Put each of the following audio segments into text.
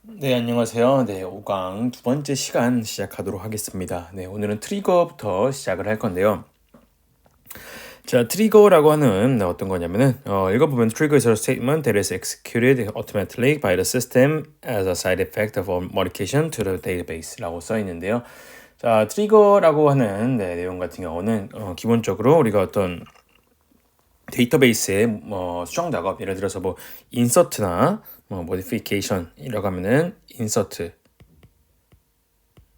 네, 안녕하세요. 네, 5강 두 번째 시간 시작하도록 하겠습니다. 네, 오늘은 트리거부터 시작을 할 건데요. 자, 트리거라고 하는 어떤 거냐면은 읽어보면 trigger is a statement that is executed automatically by the system as a side effect of a modification to the database라고 써 있는데요. 자, 트리거라고 하는 내용 같은 경우는 기본적으로 우리가 어떤 데이터베이스의 수정 작업, 예를 들어서 뭐 인서트나 modification이라고 하면은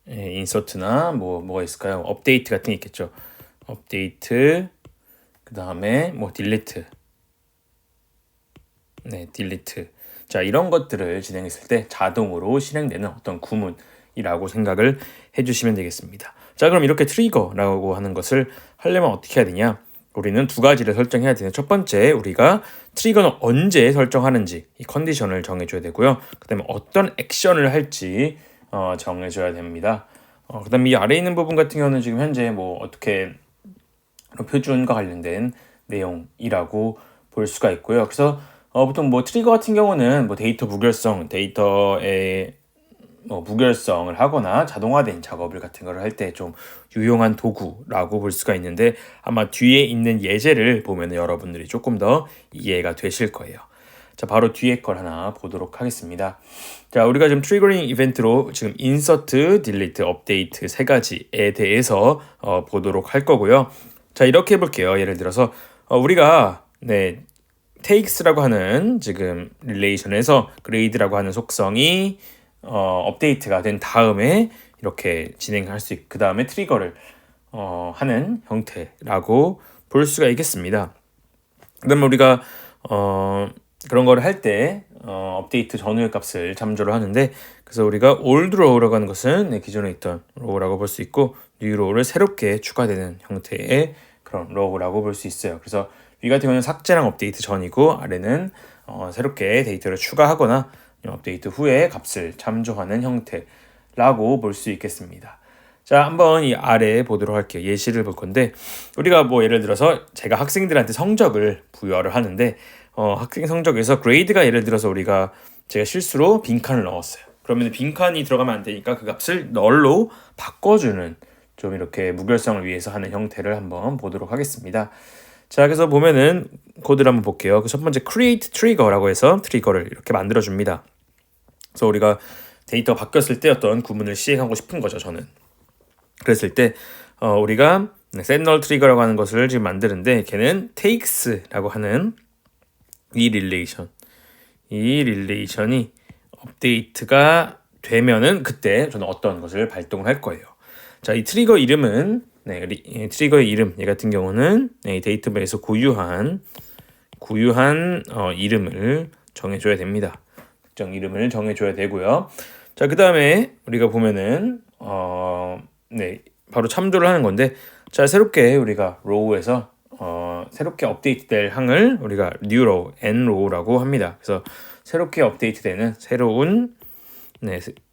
인서트나 뭐가 있을까요? 업데이트 같은 게 있겠죠. 업데이트, 그 다음에 뭐 딜리트, 딜리트. 자, 이런 것들을 진행했을 때 자동으로 실행되는 어떤 구문이라고 생각을 해주시면 되겠습니다. 자, 그럼 이렇게 트리거라고 하는 것을 하려면 어떻게 해야 되냐? 우리는 두 가지를 설정해야 되는. 첫 번째, 우리가 트리거는 언제 설정하는지 이 컨디션을 정해줘야 되고요. 그다음에 어떤 액션을 할지 정해줘야 됩니다. 그다음에 이 아래 있는 부분 같은 경우는 지금 현재 뭐 어떻게 표준과 관련된 내용이라고 볼 수가 있고요. 그래서 보통 뭐 트리거 같은 경우는 뭐 데이터 무결성, 데이터의 무결성을 하거나 자동화된 작업을 같은 거를 할 때 좀 유용한 도구라고 볼 수가 있는데, 아마 뒤에 있는 예제를 보면 여러분들이 조금 더 이해가 되실 거예요. 자, 바로 뒤에 걸 하나 보도록 하겠습니다. 자, 우리가 지금 트리거링 이벤트로 지금 인서트, 딜리트, 업데이트 세 가지에 대해서 보도록 할 거고요. 자, 이렇게 해볼게요. 예를 들어서 우리가 takes라고 하는 지금 릴레이션에서 grade라고 하는 속성이 업데이트가 된 다음에 이렇게 진행할 수 있고, 그 다음에 트리거를 하는 형태라고 볼 수가 있겠습니다. 그다음에 우리가 그런 거를 할 때 업데이트 전후의 값을 참조를 하는데, 그래서 우리가 old row라고 하는 것은 기존에 있던 row라고 볼 수 있고, new row를 새롭게 추가되는 형태의 그런 row라고 볼 수 있어요. 그래서 위 같은 경우는 삭제랑 업데이트 전이고, 아래는 새롭게 데이터를 추가하거나 업데이트 후에 값을 참조하는 형태라고 볼 수 있겠습니다. 자, 한번 이 아래 보도록 할게요. 예시를 볼 건데, 우리가 뭐 예를 들어서 제가 학생들한테 성적을 부여를 하는데, 학생 성적에서 그레이드가 예를 들어서 제가 실수로 빈칸을 넣었어요. 그러면 빈칸이 들어가면 안 되니까 그 값을 널로 바꿔주는, 좀 이렇게 무결성을 위해서 하는 형태를 한번 보도록 하겠습니다. 자, 그래서 보면은 코드를 한번 볼게요. 그 첫 번째 create trigger라고 해서 트리거를 이렇게 만들어 줍니다. 그래서 우리가 데이터 바뀌었을 때 어떤 구문을 시행하고 싶은 거죠, 저는. 그랬을 때 우리가 set null trigger라고 하는 것을 지금 만드는데, 걔는 takes라고 하는 이 릴레이션이 업데이트가 되면은 그때 저는 어떤 것을 발동을 할 거예요. 자, 이 트리거 이름은 트리거의 이름, 얘 같은 경우는 이 데이터베이스에서 고유한 이름을 정해줘야 됩니다. 특정 이름을 정해줘야 되고요. 자, 그 다음에 우리가 보면은 바로 참조를 하는 건데, 자, 새롭게 우리가 row에서 새롭게 업데이트될 항을 우리가 new row, n row라고 합니다. 그래서 새롭게 업데이트되는 새로운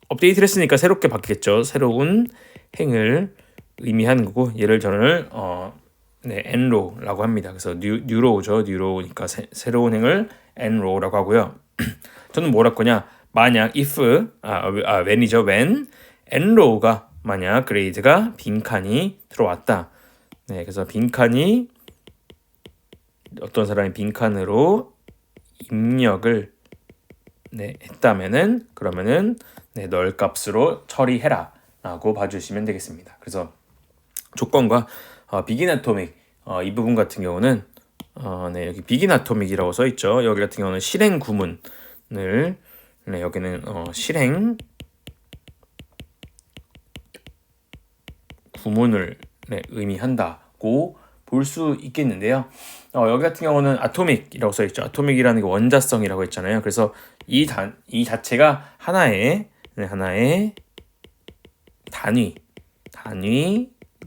업데이트를 했으니까 새롭게 바뀌겠죠. 새로운 행을 의미하는 거고, 얘를 저는 n row라고 합니다. 그래서 new row죠. new row니까 새로운 행을 n row라고 하고요. 저는 뭘 할 거냐? 만약 if when이죠. when n row가 만약 그레이드가 빈칸이 들어왔다. 그래서 빈칸이 어떤 사람이 빈칸으로 입력을 했다면은, 그러면은 널 값으로 처리해라라고 봐주시면 되겠습니다. 그래서 조건과 begin atomic 이 부분 같은 경우는 여기 begin atomic이라고 써 있죠. 여기 같은 경우는 실행 구문을 여기는 실행 구문을 의미한다고 볼 수 있겠는데요. 여기 같은 경우는 아토믹이라고 써 있죠. 아토믹이라는 게 원자성이라고 했잖아요. 그래서 이 자체가 하나의 단위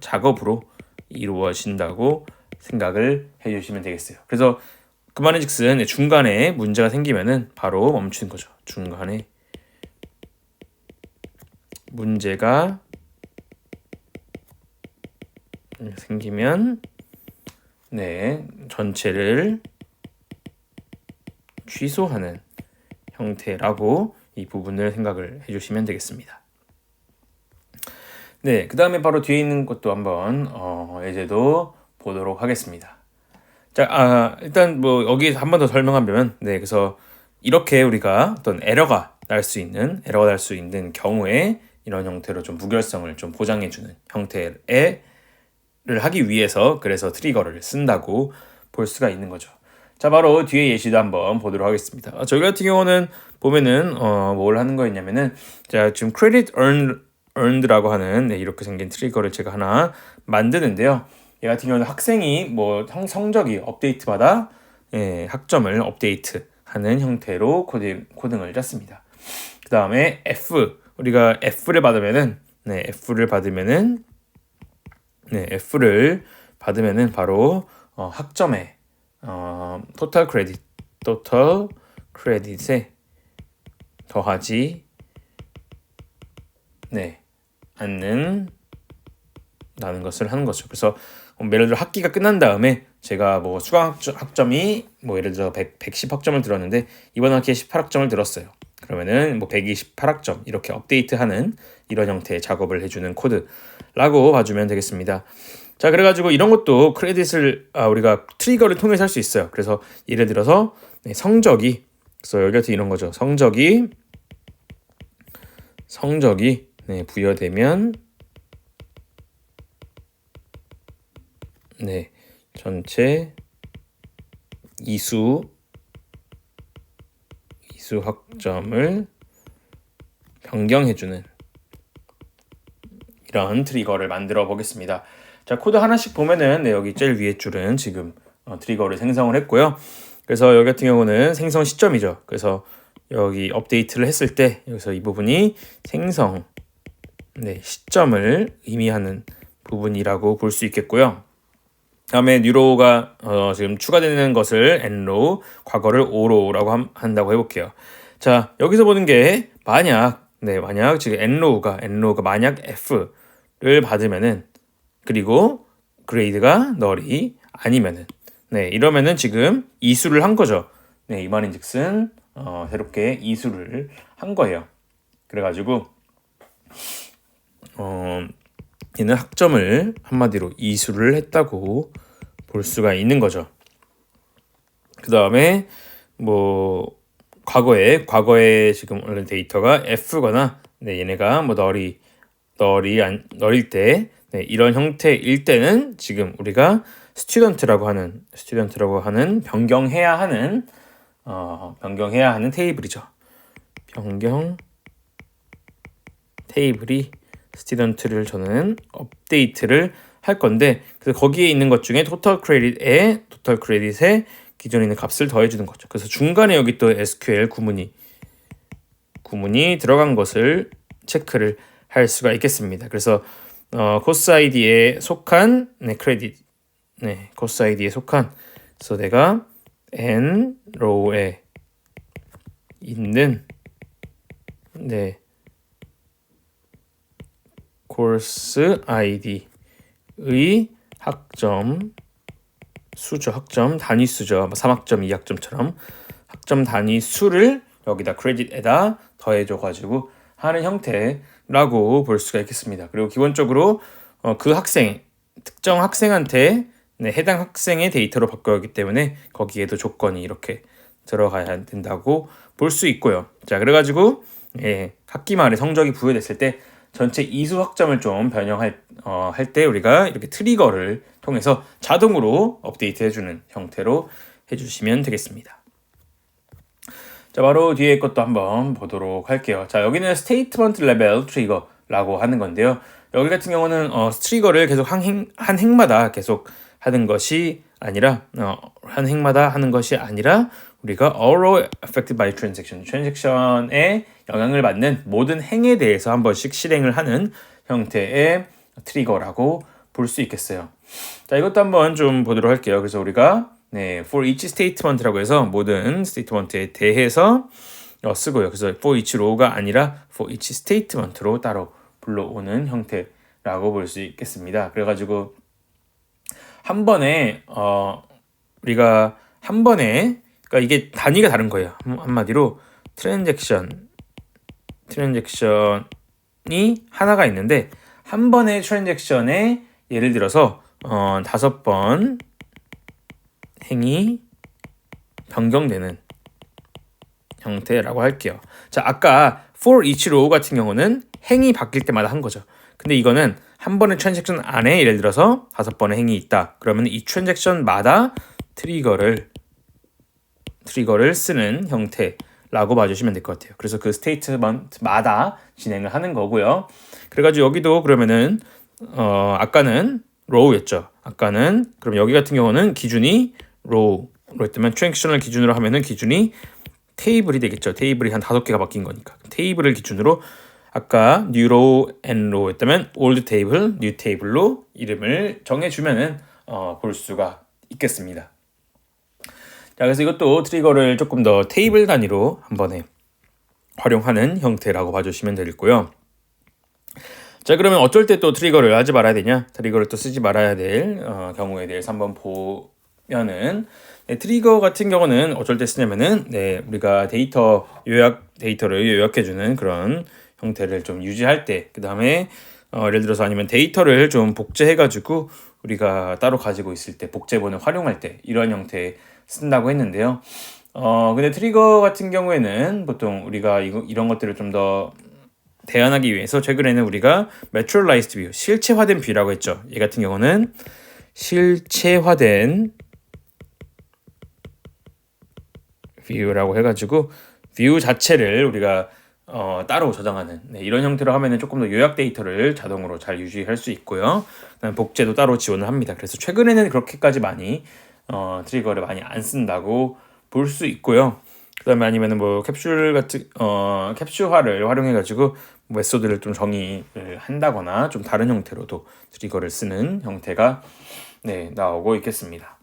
작업으로 이루어진다고 생각을 해주시면 되겠어요. 그래서 그 말인즉슨 중간에 문제가 생기면은 바로 멈추는 거죠. 중간에 문제가 생기면 전체를 취소하는 형태라고 이 부분을 생각을 해주시면 되겠습니다. 네, 그 다음에 바로 뒤에 있는 것도 한번 예제도 보도록 하겠습니다. 자, 일단 뭐 여기 한 번 더 설명하면, 네, 그래서 이렇게 우리가 어떤 에러가 날 수 있는 경우에 이런 형태로 좀 무결성을 좀 보장해주는 형태를 하기 위해서 그래서 트리거를 쓴다고 볼 수가 있는 거죠. 자, 바로 뒤에 예시도 한번 보도록 하겠습니다. 저희 같은 경우는 보면은 뭘 하는 거였냐면은, 자, 지금 credit earned라고 하는 이렇게 생긴 트리거를 제가 하나 만드는데요. 얘 같은 경우는 학생이 뭐 성적이 업데이트마다 학점을 업데이트하는 형태로 코딩을 짰습니다. 그 다음에 우리가 F를 받으면은 바로 학점에 토탈 크레딧에 더하지 않는다는 것을 하는 거죠. 그래서 예를 들어 학기가 끝난 다음에 제가 뭐 수강 학점이 뭐 예를 들어 110학점을 들었는데 이번 학기에 18학점을 들었어요. 그러면은 뭐 128학점 이렇게 업데이트하는 이런 형태의 작업을 해주는 코드라고 봐주면 되겠습니다. 자, 그래가지고 이런 것도 크레딧을 우리가 트리거를 통해서 할 수 있어요. 그래서 예를 들어서 성적이, 그래서 여기 같은 이런 거죠. 성적이 부여되면 전체 이수 학점을 변경해주는 이런 트리거를 만들어 보겠습니다. 자, 코드 하나씩 보면은 여기 제일 위에 줄은 지금 트리거를 생성을 했고요. 그래서 여기 같은 경우는 생성 시점이죠. 그래서 여기 업데이트를 했을 때 여기서 이 부분이 생성 시점을 의미하는 부분이라고 볼 수 있겠고요. 다음에 newrow가 지금 추가되는 것을 nrow, 과거를 orow라고 한다고 해볼게요. 자, 여기서 보는 게 만약 지금 nrow가 만약 f를 받으면은, 그리고 그레이드가 null이 아니면은, 이러면은 지금 이수를 한 거죠. 이 말인즉슨 새롭게 이수를 한 거예요. 그래가지고 얘는 학점을 한마디로 이수를 했다고 볼 수가 있는 거죠. 그 다음에 뭐 과거에 지금 원래 데이터가 F거나 얘네가 뭐 널일 때 이런 형태일 때는 지금 우리가 스튜던트라고 하는 변경해야 하는 테이블이죠. 변경 테이블이 스튜던트를 저는 업데이트를 할 건데, 그래서 거기에 있는 것 중에 토탈 크레딧에 기존에 있는 값을 더해주는 거죠. 그래서 중간에 여기 또 SQL 구문이 들어간 것을 체크를 할 수가 있겠습니다. 그래서 코스 아이디에 속한 크레딧, 코스 아이디에 속한, 그래서 내가 nrow에 있는 코스 아이디의 학점 수죠. 학점 단위 수죠. 3학점, 2학점처럼 학점 단위 수를 여기다 크레딧에다 더해줘 가지고 하는 형태라고 볼 수가 있겠습니다. 그리고 기본적으로 그 특정 학생한테 해당 학생의 데이터로 바꿔야 하기 때문에 거기에도 조건이 이렇게 들어가야 된다고 볼 수 있고요. 자, 그래가지고 학기 말에 성적이 부여됐을 때 전체 이수 학점을 좀 변형할 때 우리가 이렇게 트리거를 통해서 자동으로 업데이트 해주는 형태로 해주시면 되겠습니다. 자, 바로 뒤에 것도 한번 보도록 할게요. 자, 여기는 스테이트먼트 레벨 트리거라고 하는 건데요. 여기 같은 경우는 트리거를 계속 한 행마다 계속 하는 것이 아니라 우리가 all affected by 트랜잭션에 영향을 받는 모든 행에 대해서 한 번씩 실행을 하는 형태의 트리거라고 볼 수 있겠어요. 자, 이것도 한번 좀 보도록 할게요. 그래서 우리가 for each statement라고 해서 모든 스테이트먼트에 대해서 쓰고요. 그래서 for each row가 아니라 for each statement로 따로 불러오는 형태라고 볼 수 있겠습니다. 그래가지고 한 번에 그러니까 이게 단위가 다른 거예요. 한마디로 트랜잭션에 트랜잭션이 하나가 있는데 한 번의 트랜잭션에 예를 들어서 5번 행이 변경되는 형태라고 할게요. 자, 아까 for each row 같은 경우는 행이 바뀔 때마다 한 거죠. 근데 이거는 한 번의 트랜잭션 안에 예를 들어서 5번의 행이 있다. 그러면 이 트랜잭션마다 트리거를 쓰는 형태라고 봐주시면 될 것 같아요. 그래서 그 스테이트먼트마다 진행을 하는 거고요. 그래가지고 여기도 그러면은 아까는 row였죠. 아까는 그럼 여기 같은 경우는 기준이 row로 했다면 트랜잭션을 기준으로 하면은 기준이 테이블이 되겠죠. 테이블이 한 5개가 바뀐 거니까. 테이블을 기준으로 아까 new row and row 했다면 old table, new table로 이름을 정해주면은 볼 수가 있겠습니다. 자, 그래서 이것도 트리거를 조금 더 테이블 단위로 한 번에 활용하는 형태라고 봐주시면 되겠고요. 자, 그러면 어쩔 때 또 트리거를 하지 말아야 되냐? 트리거를 또 쓰지 말아야 될 경우에 대해서 한번 보면은 트리거 같은 경우는 어쩔 때 쓰냐면은 우리가 데이터를 요약해주는 그런 형태를 좀 유지할 때, 그 다음에 예를 들어서 아니면 데이터를 좀 복제해가지고 우리가 따로 가지고 있을 때 복제본을 활용할 때 이런 형태 쓴다고 했는데요. 근데 트리거 같은 경우에는 보통 우리가 이런 것들을 좀 더 대안하기 위해서 최근에는 우리가 Materialized View, 실체화된 뷰라고 했죠. 얘 같은 경우는 실체화된 뷰라고 해가지고 뷰 자체를 우리가 따로 저장하는 이런 형태로 하면은 조금 더 요약 데이터를 자동으로 잘 유지할 수 있고요. 그다음에 복제도 따로 지원을 합니다. 그래서 최근에는 그렇게까지 많이 트리거를 많이 안 쓴다고 볼 수 있고요. 그다음에 아니면은 뭐 캡슐 같은 캡슐화를 활용해가지고 메소드를 좀 정의를 한다거나 좀 다른 형태로도 트리거를 쓰는 형태가 나오고 있겠습니다.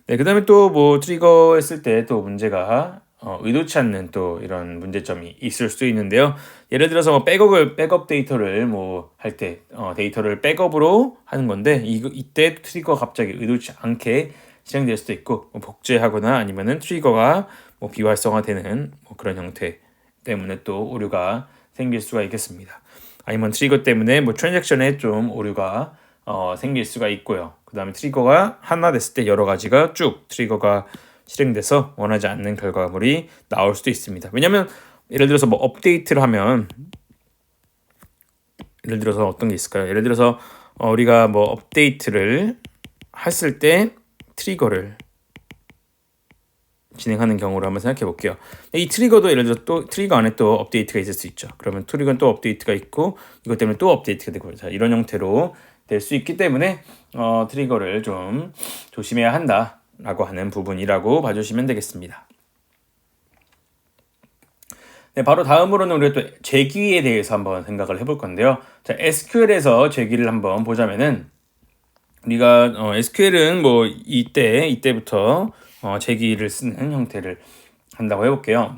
그다음에 또 뭐 트리거 했을 때 또 문제가 의도치 않는 또 이런 문제점이 있을 수 있는데요. 예를 들어서 뭐 백업 데이터를 뭐 할 때 데이터를 백업으로 하는 건데 이때 트리거가 갑자기 의도치 않게 실행될 수도 있고 뭐 복제하거나 아니면은 트리거가 뭐 비활성화되는 뭐 그런 형태 때문에 또 오류가 생길 수가 있겠습니다. 아니면 트리거 때문에 뭐 트랜잭션에 좀 오류가 생길 수가 있고요. 그 다음에 트리거가 하나 됐을 때 여러 가지가 쭉 트리거가 실행돼서 원하지 않는 결과물이 나올 수도 있습니다. 왜냐하면 예를 들어서 뭐 업데이트를 하면 예를 들어서 어떤 게 있을까요? 예를 들어서 우리가 뭐 업데이트를 했을 때 트리거를 진행하는 경우를 한번 생각해 볼게요. 이 트리거도 예를 들어 또 트리거 안에 또 업데이트가 있을 수 있죠. 그러면 트리거는 또 업데이트가 있고 이것 때문에 또 업데이트가 되고 자, 이런 형태로 될 수 있기 때문에 트리거를 좀 조심해야 한다라고 하는 부분이라고 봐주시면 되겠습니다. 바로 다음으로는 우리가 또 재기에 대해서 한번 생각을 해볼 건데요. 자, SQL에서 재기를 한번 보자면은 우리가 SQL은 뭐 이때부터 재기를 쓰는 형태를 한다고 해볼게요.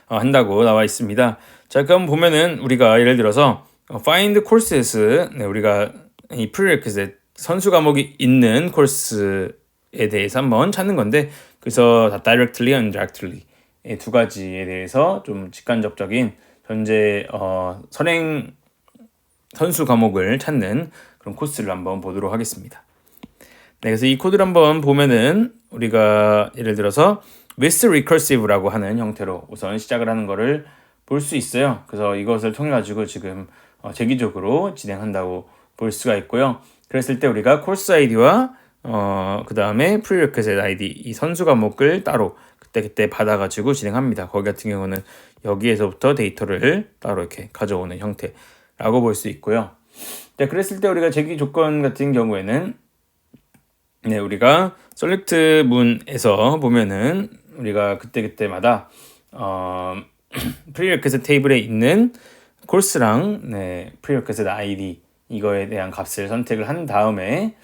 한다고 나와 있습니다. 자, 그럼 보면은 우리가 예를 들어서 find courses 우리가 이 prerequisite 선수 과목이 있는 코र्스에 대해서 한번 찾는 건데 그래서 다 directly, indirectly 이 두 가지에 대해서 좀 직간접적인 현재 선행 선수 과목을 찾는 그런 코스를 한번 보도록 하겠습니다. 그래서 이 코드를 한번 보면은 우리가 예를 들어서 with recursive라고 하는 형태로 우선 시작을 하는 거를 볼 수 있어요. 그래서 이것을 통해 가지고 지금 재기적으로 진행한다고 볼 수가 있고요. 그랬을 때 우리가 코스 아이디와 그 다음에 prerequisite 아이디 이 선수 과목을 따로 그때 받아가지고 진행합니다. 거기 같은 경우는 여기에서부터 데이터를 따로 이렇게 가져오는 형태라고 볼 수 있고요. 자, 그랬을 때 우리가 재기 조건 같은 경우에는 우리가 select 문에서 보면은 우리가 그때마다 prerequisite 테이블에 있는 코스랑 prerequisite ID 이거에 대한 값을 선택을 한 다음에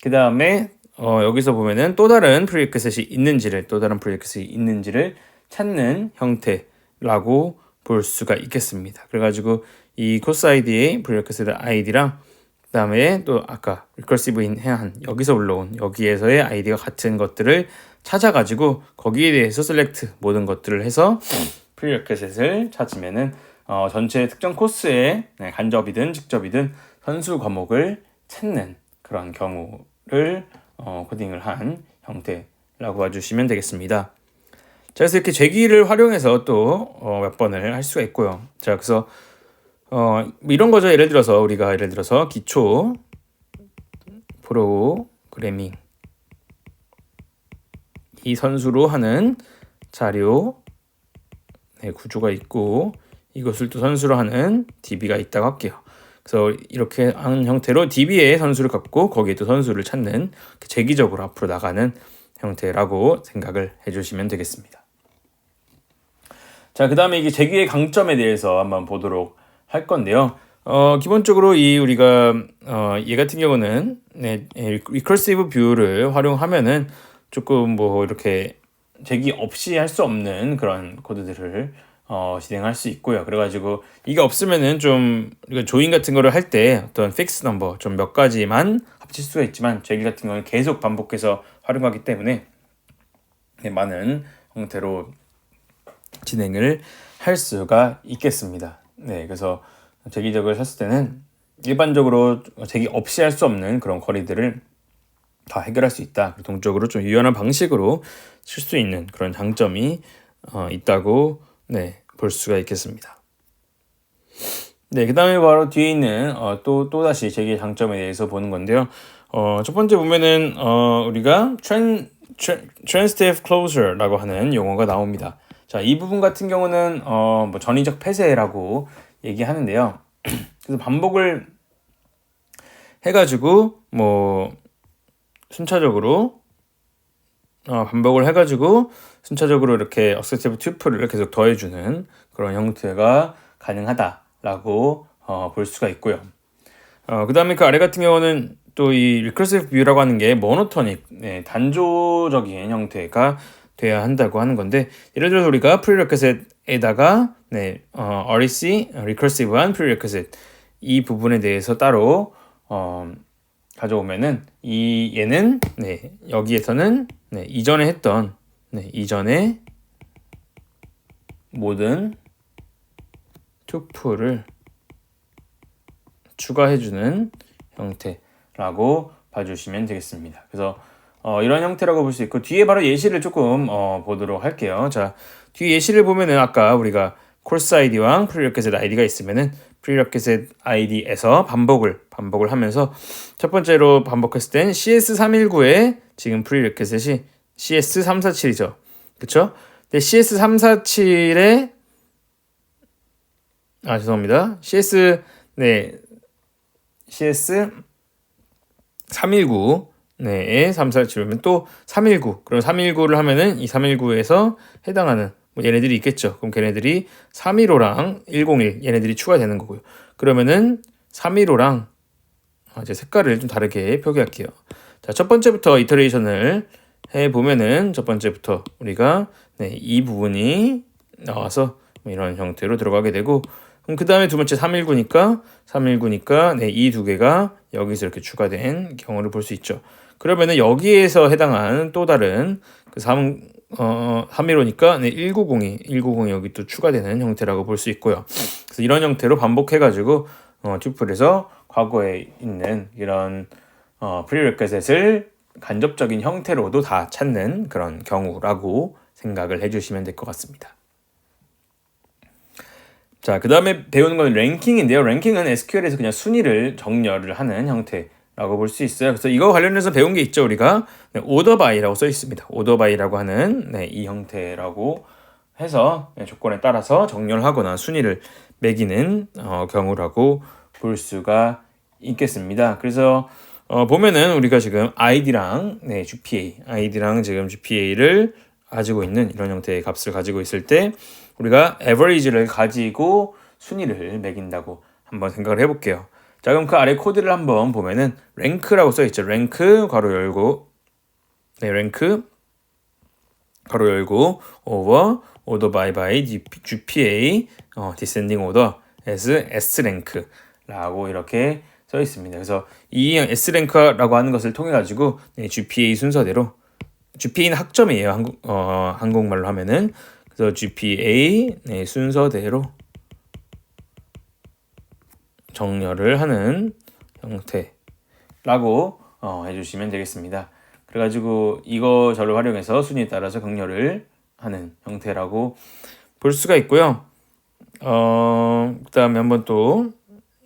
그 다음에 여기서 보면은 또 다른 prerequisite이 있는지를 찾는 형태라고 볼 수가 있겠습니다. 그래가지고 이 코스 아이디의 prerequisite 아이디랑 그 다음에 또 아까 recursive인 해한 여기서 올라온 여기에서의 아이디가 같은 것들을 찾아가지고 거기에 대해서 select 모든 것들을 해서 prerequisite을 찾으면은 전체 특정 코스의 간접이든 직접이든 선수 과목을 찾는 그런 경우를 코딩을 한 형태라고 봐주시면 되겠습니다. 자, 그래서 이렇게 제기를 활용해서 또 몇 번을 할 수가 있고요. 자, 그래서 이런 거죠. 예를 들어서 기초 프로그래밍 이 선수로 하는 자료 구조가 있고 이것을 또 선수로 하는 DB가 있다고 할게요. 그래서 이렇게 하는 형태로 DB의 선수를 갖고 거기에 또 선수를 찾는 재기적으로 앞으로 나가는 형태라고 생각을 해주시면 되겠습니다. 자, 그 다음에 이게 재기의 강점에 대해서 한번 보도록 할 건데요. 기본적으로 우리가 얘 같은 경우는 recursive view를 활용하면은 조금 뭐 이렇게 재기 없이 할 수 없는 그런 코드들을 진행할 수 있고요. 그래가지고 이게 없으면은 좀 우리가 조인 같은 거를 할 때 어떤 픽스 넘버 좀 몇 가지만 합칠 수가 있지만 재기 같은 경우는 계속 반복해서 활용하기 때문에 많은 형태로 진행을 할 수가 있겠습니다. 네, 그래서 재기적을 썼을 때는 일반적으로 재기 없이 할 수 없는 그런 거리들을 다 해결할 수 있다. 동적으로 좀 유연한 방식으로 쓸 수 있는 그런 장점이 있다고 볼 수가 있겠습니다. 네, 그 다음에 바로 뒤에 있는 또다시 재기의 장점에 대해서 보는 건데요. 첫 번째 보면은 우리가 transitive closure라고 하는 용어가 나옵니다. 자, 이 부분 같은 경우는 뭐 전위적 폐쇄라고 얘기하는데요. 그래서 반복을 해가지고 뭐 순차적으로 이렇게 어섹티브 튜플을 계속 더해주는 그런 형태가 가능하다라고 볼 수가 있고요. 그 다음에 그 아래 같은 경우는 또 이 recursive view라고 하는 게 모노토닉, 단조적인 형태가 돼야 한다고 하는 건데, 예를 들어서 우리가 prerequisite에다가 REC, recursive한 prerequisite 이 부분에 대해서 따로 가져오면은 얘는 여기에서는 이전에 했던 이전에 모든 투플을 추가해주는 형태라고 봐주시면 되겠습니다. 그래서 이런 형태라고 볼 수 있고, 뒤에 바로 예시를 조금 보도록 할게요. 자, 뒤에 예시를 보면은 아까 우리가 course id와 prerequisite id가 있으면은 prerequisite id에서 반복을 하면서 첫 번째로 반복했을 땐 CS319에 지금 prerequisite이 CS347이죠. 그쵸? 근데 CS347에 죄송합니다. CS319 347이면 또 319. 그럼 319를 하면은 이 319에서 해당하는 뭐 얘네들이 있겠죠. 그럼 걔네들이 315랑 101 얘네들이 추가되는 거고요. 그러면은 315랑 이제 색깔을 좀 다르게 표기할게요. 자, 첫 번째부터 이터레이션을 해 보면은 첫 번째부터 우리가 이 부분이 나와서 이런 형태로 들어가게 되고, 그럼 그 다음에 두 번째 319니까 이 두 개가 여기서 이렇게 추가된 경우를 볼 수 있죠. 그러면은 여기에서 해당하는 또 다른 그 315니까 1902 여기 또 추가되는 형태라고 볼 수 있고요. 그래서 이런 형태로 반복해가지고 튜플에서 과거에 있는 이런 prerequisite을 간접적인 형태로도 다 찾는 그런 경우라고 생각을 해주시면 될 것 같습니다. 자, 그 다음에 배우는 건 랭킹인데요. 랭킹은 SQL에서 그냥 순위를 정렬을 하는 형태라고 볼 수 있어요. 그래서 이거 관련해서 배운 게 있죠. 우리가 order by라고 써 있습니다. order by라고 하는 이 형태라고 해서 조건에 따라서 정렬하거나 순위를 매기는 경우라고 볼 수가 있겠습니다. 그래서 보면은 우리가 지금 id랑 지금 GPA를 가지고 있는 이런 형태의 값을 가지고 있을 때 우리가 average를 가지고 순위를 매긴다고 한번 생각을 해볼게요. 자, 그럼 그 아래 코드를 한번 보면은 rank라고 써있죠. rank 괄호 열고 rank 괄호 열고 over order by GPA descending order as Srank라고 이렇게 써 있습니다. 그래서 이 Srank라고 하는 것을 통해 가지고 GPA 순서대로 GPA는 학점이에요. 한국말로 하면은. 그래서 GPA 네, 순서대로 정렬을 하는 형태라고 해주시면 되겠습니다. 그래가지고 이거 저를 활용해서 순위에 따라서 정렬을 하는 형태라고 볼 수가 있고요. 그다음에 한번 또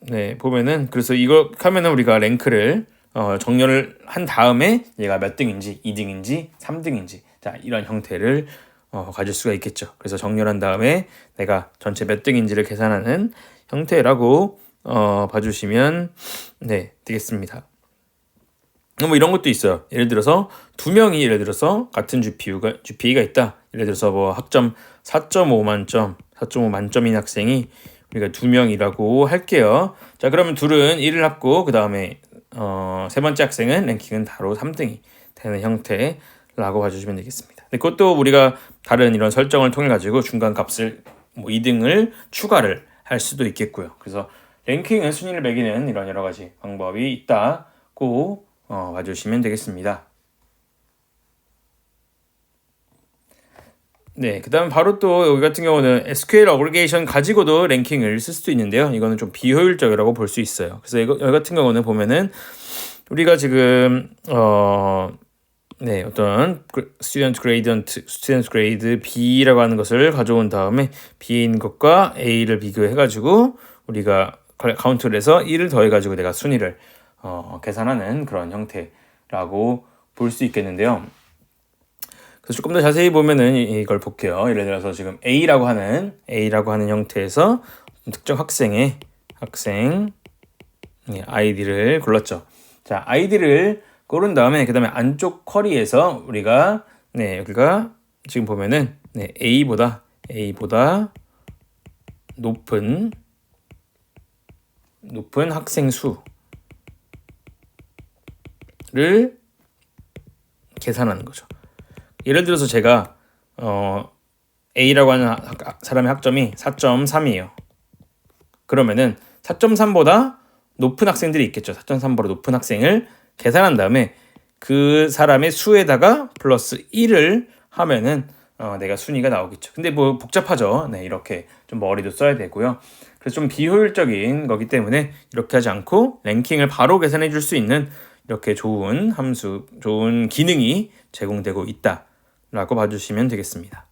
네, 보면은 그래서 이거 하면은 우리가 랭크를 정렬을 한 다음에 얘가 몇 등인지 2등인지 3등인지 자 이런 형태를 가질 수가 있겠죠. 그래서 정렬한 다음에 내가 전체 몇 등인지를 계산하는 형태라고 봐주시면 네 되겠습니다. 뭐 이런 것도 있어요. 예를 들어서 두 명이 예를 들어서 같은 GPA가 있다. 예를 들어서 뭐 학점 4.5 만점, 4.5 만점인 학생이 우리가 두 명이라고 할게요. 자 그러면 둘은 1을 합고 그 다음에 세 번째 학생은 랭킹은 바로 3등이 되는 형태라고 봐주시면 되겠습니다. 근데 그것도 우리가 다른 이런 설정을 통해 가지고 중간 값을 뭐 2등을 추가를 할 수도 있겠고요. 그래서 랭킹은 순위를 매기는 이런 여러 가지 방법이 있다고 봐주시면 되겠습니다. 네, 그 다음 바로 또 여기 같은 경우는 SQL 어그리게이션 가지고도 랭킹을 쓸 수도 있는데요. 이거는 좀 비효율적이라고 볼 수 있어요. 그래서 여기 같은 경우는 보면은 우리가 지금 네, 어떤 스튜던트 그레이드 B라고 하는 것을 가져온 다음에 B인 것과 A를 비교해 가지고 우리가 카운트를 해서 1을 더해 가지고 내가 순위를 계산하는 그런 형태라고 볼 수 있겠는데요. 그래서 조금 더 자세히 보면은 이걸 볼게요. 예를 들어서 지금 A라고 하는 형태에서 특정 학생의 아이디를 골랐죠. 자, 아이디를 고른 다음에 그다음에 안쪽 쿼리에서 우리가 네, 여기가 지금 보면은 네, A보다 높은 학생 수를 계산하는 거죠. 예를 들어서 제가 A라고 하는 사람의 학점이 4.3이에요. 그러면은 4.3보다 높은 학생들이 있겠죠. 4.3보다 높은 학생을 계산한 다음에 그 사람의 수에다가 플러스 1을 하면은 내가 순위가 나오겠죠. 근데 뭐 복잡하죠. 네, 이렇게 좀 머리도 써야 되고요. 그래서 좀 비효율적인 거기 때문에 이렇게 하지 않고 랭킹을 바로 계산해 줄 수 있는 이렇게 좋은 기능이 제공되고 있다라고 봐주시면 되겠습니다.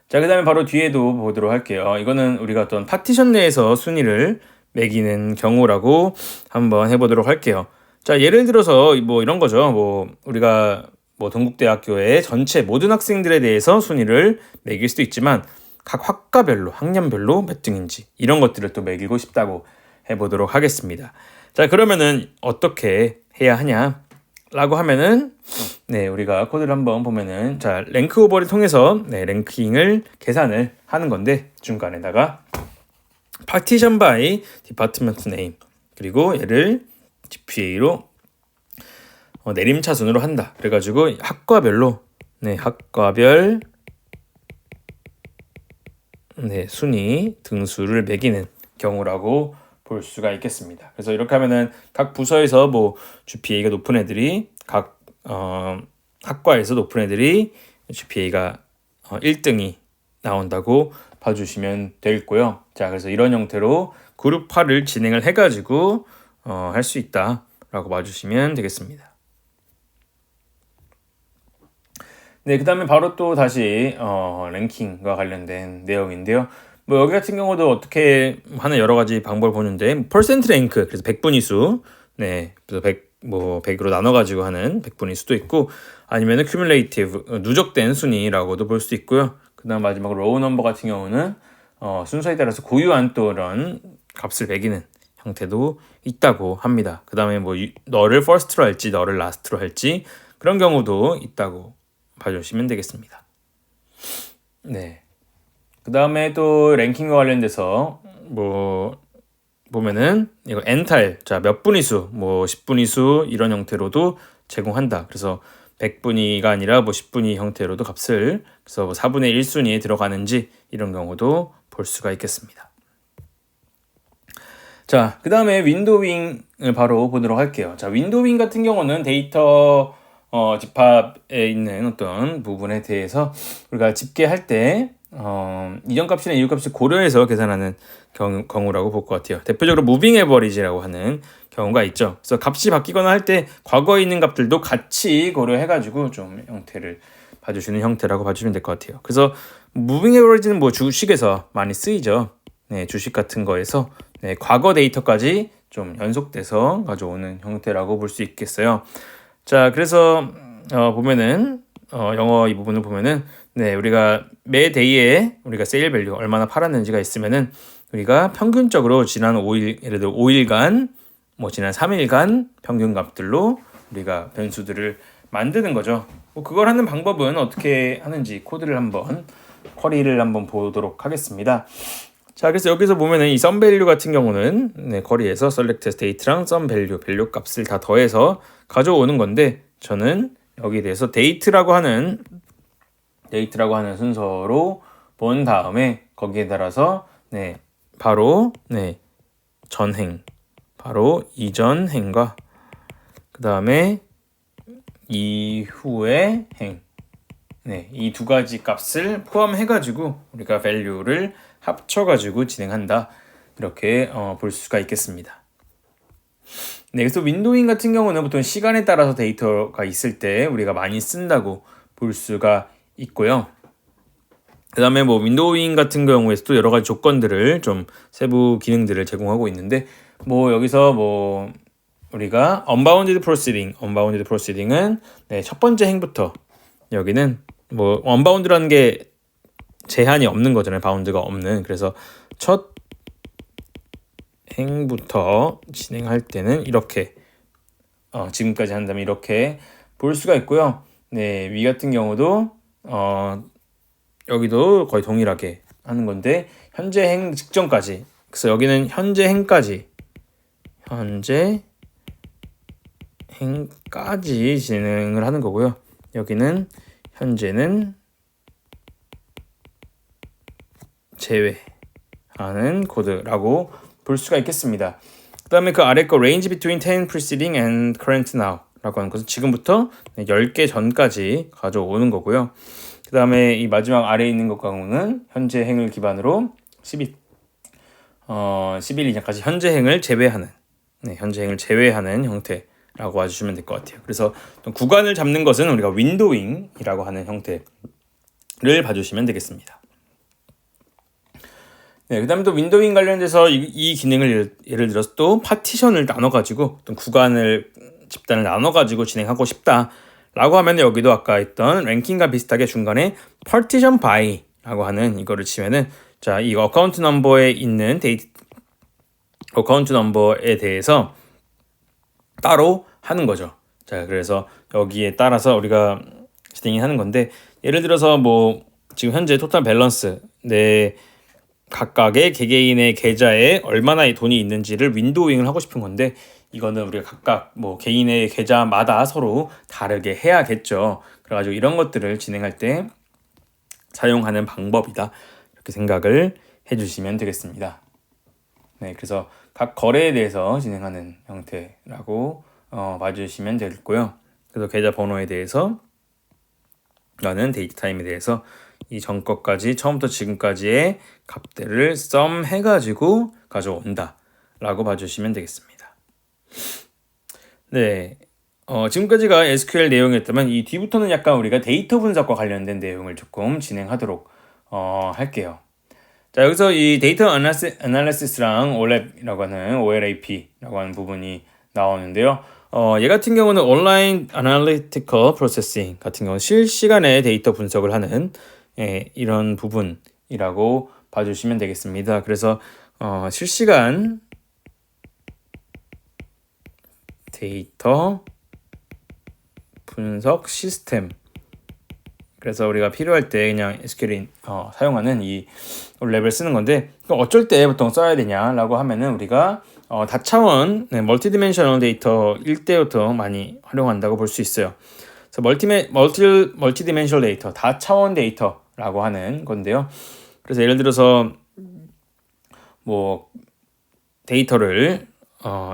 자, 그 다음에 바로 뒤에도 보도록 할게요. 이거는 우리가 어떤 파티션 내에서 순위를 매기는 경우라고 한번 해보도록 할게요. 자, 예를 들어서 뭐 이런 거죠. 뭐 우리가 뭐 동국대학교의 전체 모든 학생들에 대해서 순위를 매길 수도 있지만 각 학과별로, 학년별로 몇 등인지 이런 것들을 또 매기고 싶다고 해보도록 하겠습니다. 자, 그러면은 어떻게 해야 하냐라고 하면은 네, 우리가 코드를 한번 보면은 자, 랭크 오버를 통해서 네, 랭킹을 계산을 하는 건데 중간에다가 partition by department name 그리고 얘를 GPA로 내림차순으로 한다. 그래가지고 학과별로 학과별 순위 등수를 매기는 경우라고 볼 수가 있겠습니다. 그래서 이렇게 하면은 각 부서에서 뭐 GPA가 높은 애들이 각 학과에서 높은 애들이 GPA가 1등이 나온다고 봐주시면 되겠고요. 자, 그래서 이런 형태로 그룹화를 진행을 해가지고 할 수 있다라고 봐주시면 되겠습니다. 네, 그 다음에 바로 또 다시 랭킹과 관련된 내용인데요. 뭐 여기 같은 경우도 어떻게 하는 여러 가지 방법을 보는데 퍼센트 랭크 그래서 백분위 수 네, 그래서 100으로 나눠가지고 하는 백분위 수도 있고 아니면은 큐뮬레이티브 누적된 순위라고도 볼 수 있고요. 그다음 마지막으로 로우 넘버 같은 경우는 순서에 따라서 고유한 또 이런 값을 매기는 형태도 있다고 합니다. 그다음에 뭐 너를 퍼스트로 할지 너를 라스트로 할지 그런 경우도 있다고 봐주시면 되겠습니다. 네. 그 다음에 또 랭킹과 관련돼서 뭐 보면은 이거 엔탈 자 몇 분위수 뭐 10분위수 이런 형태로도 제공한다. 그래서 100분위가 아니라 뭐 10분위 형태로도 값을 그래서 뭐 4분의 1순위에 들어가는지 이런 경우도 볼 수가 있겠습니다. 자, 그 다음에 윈도윙을 바로 보도록 할게요. 자, 윈도윙 같은 경우는 데이터 집합에 있는 어떤 부분에 대해서 우리가 집계할 때 이전값이나 이후값을 고려해서 계산하는 경우라고 볼 것 같아요. 대표적으로 무빙 에버리지라고 하는 경우가 있죠. 그래서 값이 바뀌거나 할 때 과거에 있는 값들도 같이 고려해가지고 좀 형태를 봐주시는 형태라고 봐주시면 될 것 같아요. 그래서 무빙 에버리지는 뭐 주식에서 많이 쓰이죠. 네, 주식 같은 거에서 네, 과거 데이터까지 좀 연속돼서 가져오는 형태라고 볼 수 있겠어요. 자, 그래서 보면은 영어 이 부분을 보면은 네, 우리가 매 데이에 우리가 세일 밸류 얼마나 팔았는지가 있으면은 우리가 평균적으로 지난 5일 예를 들어 5일간 뭐 지난 3일간 평균 값들로 우리가 변수들을 만드는 거죠. 뭐 그걸 하는 방법은 어떻게 하는지 코드를 한번 쿼리를 한번 보도록 하겠습니다. 자, 그래서 여기서 보면은 이 sum value 같은 경우는 네, 쿼리에서 select state랑 sum value, 밸류 값을 다 더해서 가져오는 건데 저는 여기에 대해서 date라고 하는 순서로 본 다음에 거기에 따라서 네, 바로 네, 전행, 바로 이전 행과 그 다음에 이후의 행, 네, 이 두 가지 값을 포함해가지고 우리가 value를 합쳐가지고 진행한다. 이렇게 볼 수가 있겠습니다. 네, 그래서 윈도잉 같은 경우는 보통 시간에 따라서 데이터가 있을 때 우리가 많이 쓴다고 볼 수가 있고요. 그 다음에 뭐 윈도잉 같은 경우에서도 여러 가지 조건들을 좀 세부 기능들을 제공하고 있는데 뭐 여기서 뭐 우리가 unbounded proceeding은 네, 첫 번째 행부터 여기는 뭐 unbounded라는 게 제한이 없는 거잖아요. 바운드가 없는. 그래서 첫 행부터 진행할 때는 이렇게 지금까지 한다면 이렇게 볼 수가 있고요. 네, 위 같은 경우도 여기도 거의 동일하게 하는 건데 현재 행 직전까지. 그래서 여기는 현재 행까지 진행을 하는 거고요. 여기는 현재는 제외하는 코드라고 볼 수가 있겠습니다. 그 다음에 그 아래 거 range between 10 preceding and current now 라고 하는 것은 지금부터 10개 전까지 가져오는 거고요. 그 다음에 이 마지막 아래에 있는 것 경우는 현재 행을 기반으로 11일 이전까지 현재 행을 제외하는 형태라고 봐주시면 될 것 같아요. 그래서 구간을 잡는 것은 우리가 윈도잉이라고 하는 형태를 봐주시면 되겠습니다. 네, 그 다음에 또 윈도잉 관련돼서 이 기능을 예를 들어서 또 파티션을 나눠가지고 또 집단을 나눠가지고 진행하고 싶다라고 하면 여기도 아까 했던 랭킹과 비슷하게 중간에 partition by라고 하는 이거를 치면은 자, 이 어카운트 넘버에 있는 어카운트 넘버에 대해서 따로 하는 거죠. 자, 그래서 여기에 따라서 우리가 진행하는 건데 예를 들어서 뭐 지금 현재 토탈 밸런스 각각의 개개인의 계좌에 얼마나 돈이 있는지를 윈도잉을 하고 싶은 건데 이거는 우리가 각각 뭐 개인의 계좌마다 서로 다르게 해야겠죠. 그래가지고 이런 것들을 진행할 때 사용하는 방법이다. 이렇게 생각을 해주시면 되겠습니다. 네, 그래서 각 거래에 대해서 진행하는 형태라고 봐주시면 되겠고요. 그래서 계좌 번호에 대해서 라는 데이트 타임에 대해서 이 전 것까지 처음부터 지금까지의 값들을 sum 해가지고 가져온다 라고 봐주시면 되겠습니다. 네, 지금까지가 SQL 내용이었다면 이 뒤부터는 약간 우리가 데이터 분석과 관련된 내용을 조금 진행하도록 할게요. 자, 여기서 이 데이터 애널리시스랑 OLAP라고 하는 부분이 나오는데요. 얘 같은 경우는 온라인 애널리티컬 프로세싱 같은 경우는 실시간에 데이터 분석을 하는 이런 부분이라고 봐주시면 되겠습니다. 그래서 실시간 데이터 분석 시스템. 그래서 우리가 필요할 때 그냥 SQL 사용하는 이 랩을 쓰는 건데 그럼 어쩔 때 보통 써야 되냐라고 하면은 우리가 다차원 멀티디멘셔널 데이터일 때부터 많이 활용한다고 볼 수 있어요. 그래서 멀티디멘셔널 데이터, 다차원 데이터라고 하는 건데요. 그래서 예를 들어서 뭐 데이터를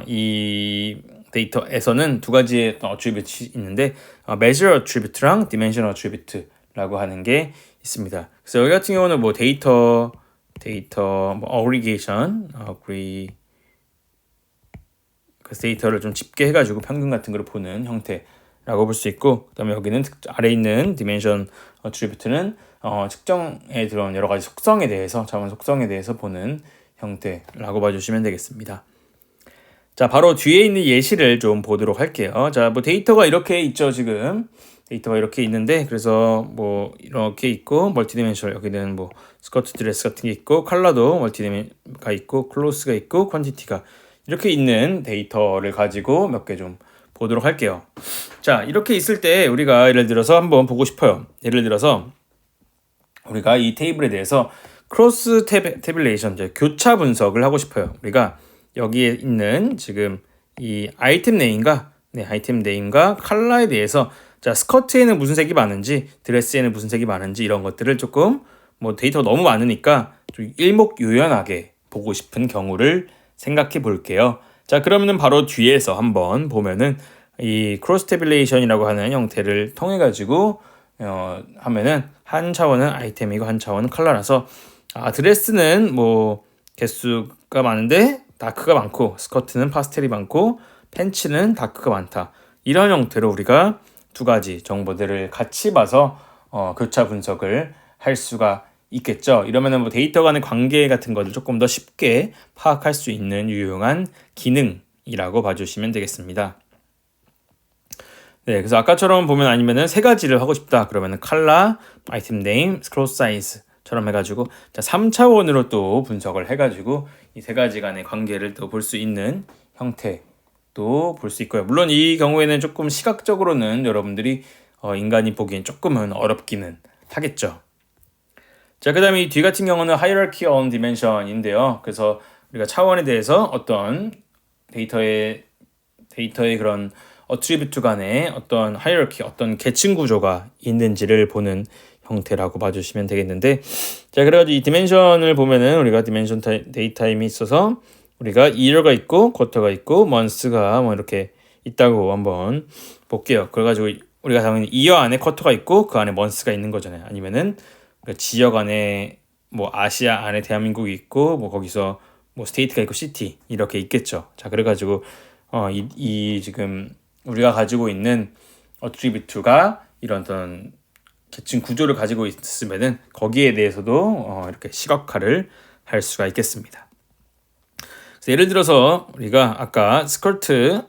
이 데이터에서는 두 가지의 attribute이 있는데 measure attribute랑 dimension attribute라고 하는 게 있습니다. 그래서 여기 같은 경우는 뭐 데이터 뭐 aggregation, 그 데이터를 좀 집계해가지고 평균 같은 걸 보는 형태라고 볼 수 있고, 그다음에 여기는 아래 있는 dimension attribute는 측정에 들어온 여러 가지 속성에 대해서 자원 속성에 대해서 보는 형태라고 봐주시면 되겠습니다. 자, 바로 뒤에 있는 예시를 좀 보도록 할게요. 자, 뭐 데이터가 이렇게 있죠, 지금. 데이터가 이렇게 있는데, 그래서 뭐 이렇게 있고, 멀티디멘셔널, 여기는 뭐 스커트 드레스 같은 게 있고, 컬러도 멀티디멘가 있고, 클로스가 있고, 퀀티티가 이렇게 있는 데이터를 가지고 몇 개 좀 보도록 할게요. 자, 이렇게 있을 때 우리가 예를 들어서 한번 보고 싶어요. 예를 들어서 우리가 이 테이블에 대해서 크로스 태빌레이션, 교차 분석을 하고 싶어요. 우리가 여기에 있는 지금 이 아이템 네임과 컬러에 대해서, 자, 스커트에는 무슨 색이 많은지, 드레스에는 무슨 색이 많은지 이런 것들을 조금 뭐 데이터가 너무 많으니까 좀 일목요연하게 보고 싶은 경우를 생각해 볼게요. 자, 그러면은 바로 뒤에서 한번 보면은 이 크로스 태빌레이션이라고 하는 형태를 통해 가지고 하면은 한 차원은 아이템이고 한 차원은 컬러라서, 드레스는 뭐 개수가 많은데 다크가 많고, 스커트는 파스텔이 많고, 팬츠는 다크가 많다. 이런 형태로 우리가 두 가지 정보들을 같이 봐서 교차 분석을 할 수가 있겠죠. 이러면은 뭐 데이터 간의 관계 같은 것을 조금 더 쉽게 파악할 수 있는 유용한 기능이라고 봐주시면 되겠습니다. 네, 그래서 아까처럼 보면 아니면은 세 가지를 하고 싶다. 그러면은 컬러, 아이템 네임, 스크롤 사이즈처럼 해가지고 3차원으로 또 분석을 해가지고 이 세 가지 간의 관계를 또 볼 수 있는 형태도 볼 수 있고요. 물론 이 경우에는 조금 시각적으로는 여러분들이 인간이 보기엔 조금은 어렵기는 하겠죠. 자, 그 다음에 이 뒤 같은 경우는 hierarchy on dimension인데요. 그래서 우리가 차원에 대해서 어떤 데이터의 그런 어트리뷰트 간의 어떤 hierarchy, 어떤 계층 구조가 있는지를 보는 형태라고 봐주시면 되겠는데, 자, 그래가지고 이 디멘션을 보면은 우리가 디멘션 데이타임이 있어서 우리가 year가 있고 quarter가 있고 months가 뭐 이렇게 있다고 한번 볼게요. 그래가지고 우리가 당연히 year 안에 quarter가 있고 그 안에 months가 있는 거잖아요. 아니면은 지역 안에 뭐 아시아 안에 대한민국이 있고 뭐 거기서 뭐 스테이트가 있고 시티 이렇게 있겠죠. 자, 그래가지고 이 지금 우리가 가지고 있는 어트리뷰트가 이런 어떤 계층 구조를 가지고 있으면은 거기에 대해서도 이렇게 시각화를 할 수가 있겠습니다. 그래서 예를 들어서 우리가 아까 스커트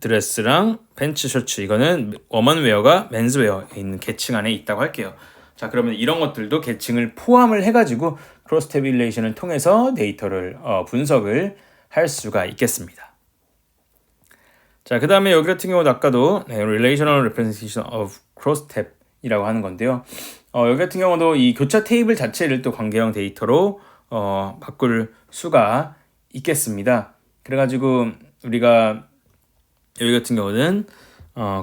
드레스랑 팬츠 셔츠, 이거는 워먼 웨어가 맨스 웨어에 있는 계층 안에 있다고 할게요. 자, 그러면 이런 것들도 계층을 포함을 해가지고 크로스 태빌레이션을 통해서 데이터를 분석을 할 수가 있겠습니다. 자, 그 다음에 여기 같은 경우도 아까도 Relational Representation of Cross Tab이라고 하는 건데요. 여기 같은 경우도 이 교차 테이블 자체를 또 관계형 데이터로 바꿀 수가 있겠습니다. 그래가지고 우리가 여기 같은 경우는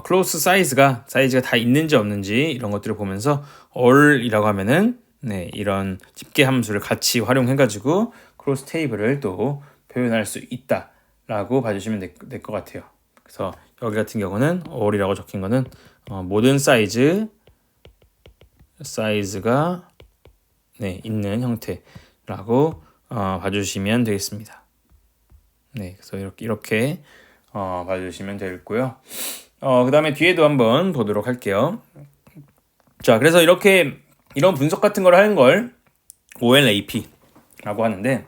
클로스 사이즈가 다 있는지 없는지 이런 것들을 보면서 all이라고 하면은 이런 집계 함수를 같이 활용해가지고 크로스 테이블을 또 표현할 수 있다라고 봐주시면 될 것 같아요. 그래서 여기 같은 경우는 all이라고 적힌 거는 모든 사이즈가 있는 형태라고 봐주시면 되겠습니다. 네, 그래서 이렇게 봐주시면 되겠고요. 그 다음에 뒤에도 한번 보도록 할게요. 자, 그래서 이런 분석 같은 걸 하는 걸 OLAP라고 하는데,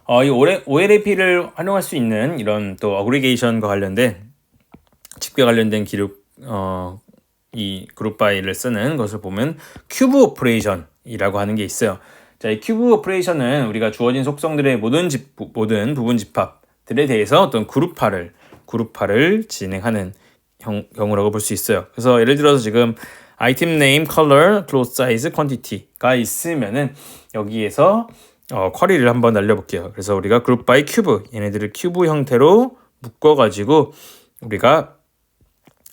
이 OLAP를 활용할 수 있는 이런 또 어그리게이션과 관련된 집계 관련된 기록, 이 그룹 바이를 쓰는 것을 보면 큐브 오퍼레이션이라고 하는 게 있어요. 자, 이 큐브 오퍼레이션은 우리가 주어진 속성들의 모든 부분 집합들에 대해서 어떤 그룹화를 진행하는 경우라고 볼 수 있어요. 그래서 예를 들어서 지금 아이템 네임, 컬러, 클로스 사이즈, 퀀티티가 있으면은 여기에서 쿼리를 한번 날려볼게요. 그래서 우리가 그룹 바이 큐브, 얘네들을 큐브 형태로 묶어가지고 우리가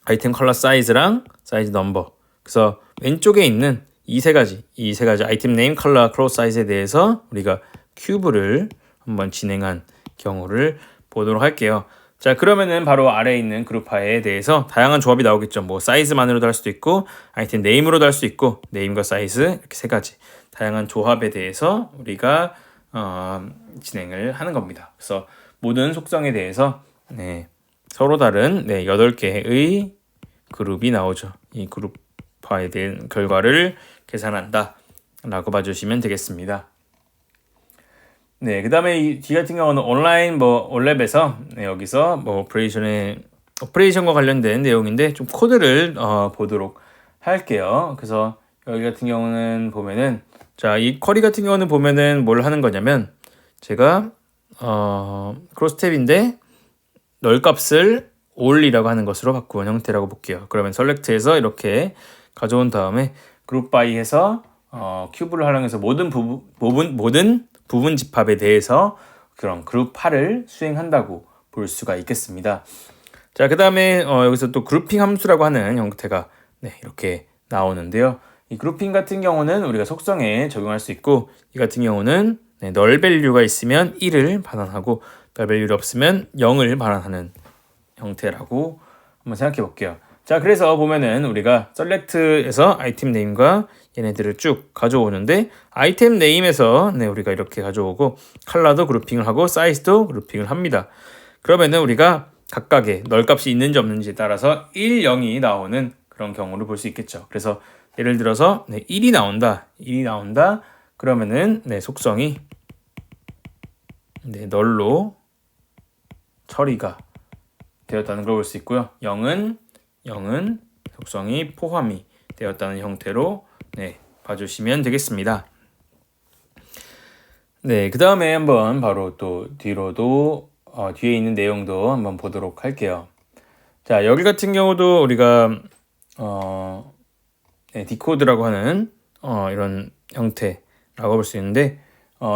아이템 컬러 사이즈랑 사이즈 넘버, 그래서 왼쪽에 있는 이 세 가지 아이템 네임, 컬러, 클로스 사이즈에 대해서 우리가 큐브를 한번 진행한 경우를 보도록 할게요. 자, 그러면은 바로 아래에 있는 그룹화에 대해서 다양한 조합이 나오겠죠. 뭐 사이즈만으로도 할 수도 있고 아이템 네임으로도 할 수 있고 네임과 사이즈 이렇게 세 가지 다양한 조합에 대해서 우리가 진행을 하는 겁니다. 그래서 모든 속성에 대해서 서로 다른 8개의 그룹이 나오죠. 이 그룹화에 대한 결과를 계산한다 라고 봐주시면 되겠습니다. 네, 그 다음에 이 D 같은 경우는 온라인 온랩에서 여기서 오퍼레이션과 관련된 내용인데 좀 코드를 보도록 할게요. 그래서 여기 같은 경우는 보면은 자, 이 쿼리 같은 경우는 보면은 뭘 하는 거냐면 제가 크로스탭인데 널 값을 all이라고 하는 것으로 바꾸는 형태라고 볼게요. 그러면 셀렉트에서 이렇게 가져온 다음에 그룹 바이 해서 큐브를 활용해서 모든 부분 집합에 대해서 그런 그룹화를 수행한다고 볼 수가 있겠습니다. 자, 그 다음에 여기서 또 그룹핑 함수라고 하는 형태가 이렇게 나오는데요. 이 그룹핑 같은 경우는 우리가 속성에 적용할 수 있고 이 같은 경우는 널 밸류가 있으면 1을 반환하고 널 밸류가 없으면 0을 반환하는 형태라고 한번 생각해 볼게요. 자, 그래서 보면은 우리가 셀렉트에서 아이템 네임과 얘네들을 쭉 가져오는데 아이템 네임에서 우리가 이렇게 가져오고 컬러도 그룹핑을 하고 사이즈도 그룹핑을 합니다. 그러면은 우리가 각각의 널 값이 있는지 없는지에 따라서 1, 0이 나오는 그런 경우를 볼 수 있겠죠. 그래서 예를 들어서 1이 나온다. 그러면은 속성이 널로 처리가 되었다는 걸 볼 수 있고요. 0은 속성이 포함이 되었다는 형태로 봐주시면 되겠습니다. 네, 그 다음에 한번 바로 또 뒤에 있는 내용도 한번 보도록 할게요. 자, 여기 같은 경우도 우리가 디코드라고 하는 이런 형태라고 볼 수 있는데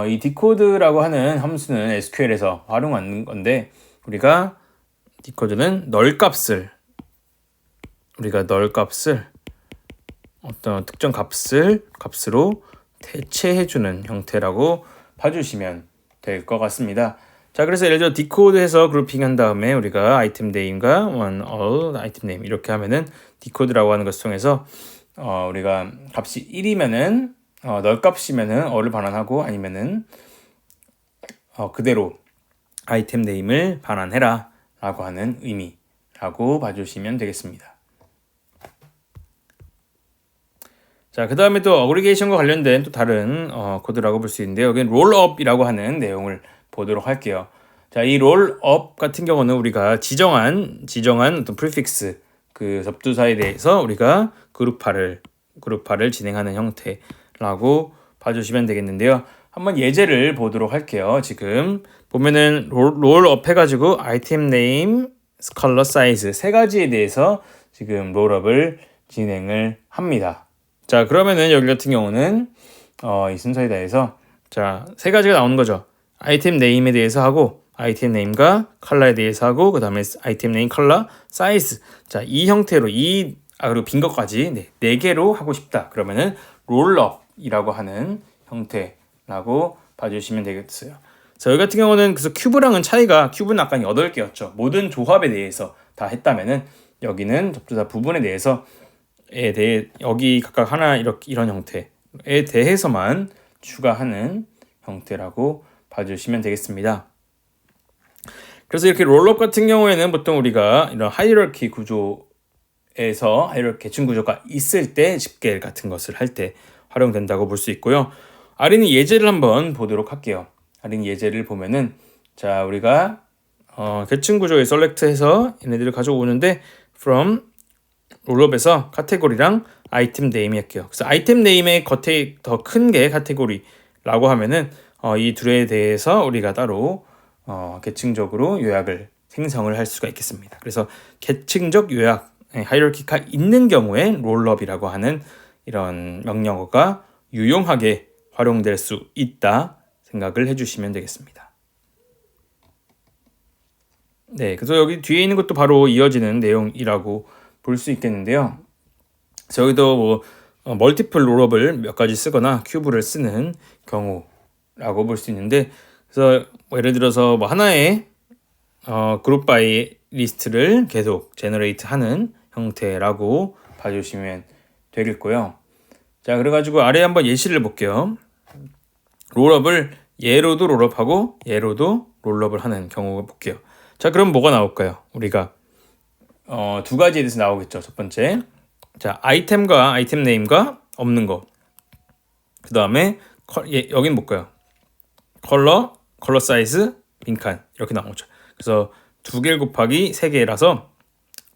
이 디코드라고 하는 함수는 SQL에서 활용하는 건데 우리가 디코드는 널 값을 어떤 특정 값으로 대체해주는 형태라고 봐주시면 될 것 같습니다. 자, 그래서 예를 들어 디코드해서 그룹핑한 다음에 우리가 아이템 네임과 all 아이템 네임 이렇게 하면은 디코드라고 하는 것을 통해서 우리가 값이 1이면은 널 값이면은 all을 반환하고 아니면은 그대로 아이템 네임을 반환해라 라고 하는 의미라고 봐주시면 되겠습니다. 자, 그 다음에 또 어그리게이션과 관련된 또 다른 코드라고 볼 수 있는데요. 여기는 롤업이라고 하는 내용을 보도록 할게요. 자, 이 롤업 같은 경우는 우리가 지정한 어떤 프리픽스 그 접두사에 대해서 우리가 그룹화를 진행하는 형태라고 봐주시면 되겠는데요. 한번 예제를 보도록 할게요. 지금 보면은 롤업 해가지고 아이템 네임, 컬러, 사이즈 세 가지에 대해서 지금 롤업을 진행을 합니다. 자, 그러면은 여기 같은 경우는 이 순서에 대해서 자, 세 가지가 나오는 거죠. 아이템 네임에 대해서 하고 아이템 네임과 컬러에 대해서 하고 그 다음에 아이템 네임, 컬러, 사이즈 자, 이 형태로 그리고 빈 것까지 네 개로 하고 싶다. 그러면은 롤업이라고 하는 형태라고 봐주시면 되겠어요. 자, 여기 같은 경우는 그래서 큐브랑은 큐브는 아까 8개였죠. 모든 조합에 대해서 다 했다면은 여기는 접두사 부분에 대해서 여기 각각 하나 이런 형태에 대해서만 추가하는 형태라고 봐주시면 되겠습니다. 그래서 이렇게 롤업 같은 경우에는 보통 우리가 이런 하이어키 구조에서 하이어키 계층 구조가 있을 때 집계 같은 것을 할 때 활용된다고 볼 수 있고요. 아래는 예제를 한번 보도록 할게요. 아래는 예제를 보면은 자, 우리가 계층 구조에 셀렉트해서 얘네들을 가져오는데 from 롤업에서 카테고리랑 아이템 네임이 할게요. 그래서 아이템 네임의 겉에 더 큰 게 카테고리라고 하면은 이 둘에 대해서 우리가 따로 계층적으로 요약을 생성을 할 수가 있겠습니다. 그래서 계층적 요약 하이어키가 있는 경우에 롤업이라고 하는 이런 명령어가 유용하게 활용될 수 있다 생각을 해주시면 되겠습니다. 네, 그래서 여기 뒤에 있는 것도 바로 이어지는 내용이라고 볼 수 있겠는데요. 그래서 여기도 멀티플 롤업을 몇 가지 쓰거나 큐브를 쓰는 경우라고 볼 수 있는데 그래서 예를 들어서 하나의 그룹 바이 리스트를 계속 제너레이트 하는 형태라고 봐주시면 되겠고요. 자, 그래가지고 아래에 한번 예시를 볼게요. 롤업을 얘로도 롤업하고 얘로도 롤업을 하는 경우 볼게요. 자, 그럼 뭐가 나올까요? 우리가 두 가지에 대해서 나오겠죠. 첫 번째, 자, 아이템과 아이템 네임과 없는 거. 그 다음에 여긴 볼까요? 컬러 사이즈, 빈칸 이렇게 나오죠. 그래서 2개 곱하기 3개라서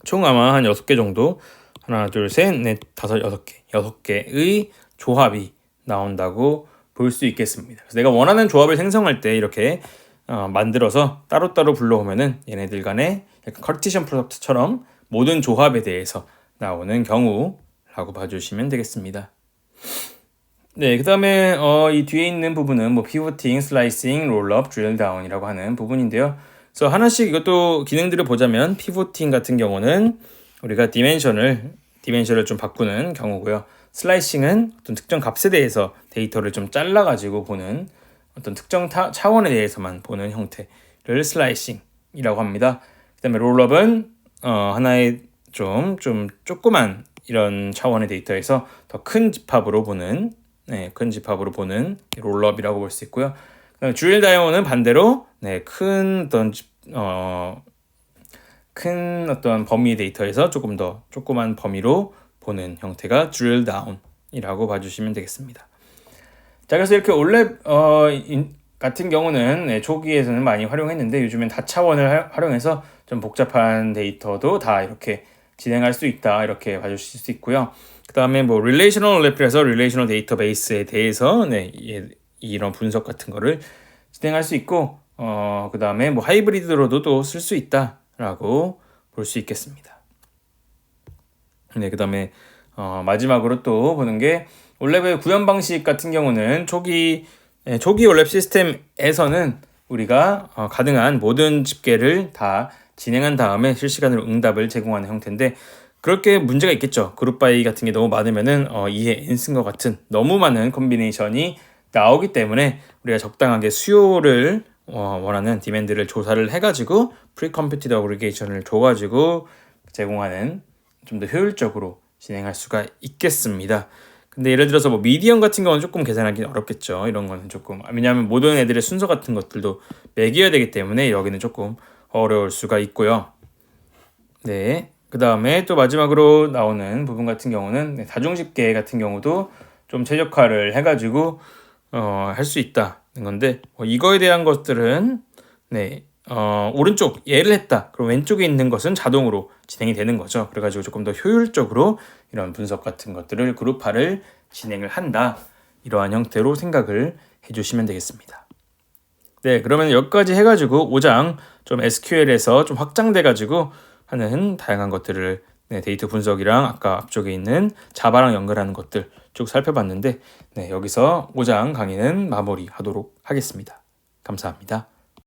총 아마 한 6개 정도, 하나, 둘, 셋, 넷, 다섯, 6개, 6개의 조합이 나온다고 볼 수 있겠습니다. 그래서 내가 원하는 조합을 생성할 때 이렇게 만들어서 따로따로 불러오면은 얘네들 간의 약간 카르티션 프로덕트처럼 모든 조합에 대해서 나오는 경우라고 봐주시면 되겠습니다. 네, 그 다음에 이 뒤에 있는 부분은 뭐 피보팅, 슬라이싱, 롤업, 드릴 다운이라고 하는 부분인데요. 그래서 하나씩 이것도 기능들을 보자면 피보팅 같은 경우는 우리가 디멘션을 좀 바꾸는 경우고요. 슬라이싱은 어떤 특정 값에 대해서 데이터를 좀 잘라가지고 보는 어떤 특정 차원에 대해서만 보는 형태를 슬라이싱이라고 합니다. 그 다음에 롤업은 하나의 좀 조그만 이런 차원의 데이터에서 더 큰 집합으로 보는 롤업이라고 볼 수 있고요. 그다음에 드릴 다운은 반대로 큰 어떤 범위 데이터에서 조금 더 조그만 범위로 보는 형태가 드릴 다운이라고 봐주시면 되겠습니다. 자, 그래서 이렇게 올랩 같은 경우는 초기에서는 많이 활용했는데 요즘엔 다차원을 활용해서 좀 복잡한 데이터도 다 이렇게 진행할 수 있다, 이렇게 봐주실 수 있고요. 그 다음에 뭐 릴레이셔널 올랩이라서 릴레이셔널 데이터베이스에 대해서 이런 분석 같은 거를 진행할 수 있고, 그 다음에 뭐 하이브리드로도 또 쓸 수 있다라고 볼 수 있겠습니다. 네, 그 다음에 마지막으로 또 보는 게 올랩의 구현 방식 같은 경우는 초기 올랩 시스템에서는 우리가 가능한 모든 집계를 다 진행한 다음에 실시간으로 응답을 제공하는 형태인데, 그렇게 문제가 있겠죠. 그룹 바이 같은 게 너무 많으면은 2의 n승과 같은 너무 많은 콤비네이션이 나오기 때문에 우리가 적당하게 수요를 원하는 디맨드를 조사를 해가지고 프리컴퓨티드 어그리게이션을 줘가지고 제공하는, 좀 더 효율적으로 진행할 수가 있겠습니다. 근데 예를 들어서 뭐 미디엄 같은 경우는 조금 계산하기 어렵겠죠. 이런 거는 조금, 왜냐하면 모든 애들의 순서 같은 것들도 매겨야 되기 때문에 여기는 조금 어려울 수가 있고요. 네, 그 다음에 또 마지막으로 나오는 부분 같은 경우는 다중집계 같은 경우도 좀 최적화를 해가지고 할 수 있다는 건데, 이거에 대한 것들은 오른쪽 얘를 했다, 그럼 왼쪽에 있는 것은 자동으로 진행이 되는 거죠. 그래가지고 조금 더 효율적으로 이런 분석 같은 것들을 그룹화를 진행을 한다, 이러한 형태로 생각을 해주시면 되겠습니다. 네, 그러면 여기까지 해가지고 5장 좀 SQL에서 좀 확장돼가지고 하는 다양한 것들을 데이터 분석이랑 아까 앞쪽에 있는 자바랑 연결하는 것들 쭉 살펴봤는데, 여기서 5장 강의는 마무리하도록 하겠습니다. 감사합니다.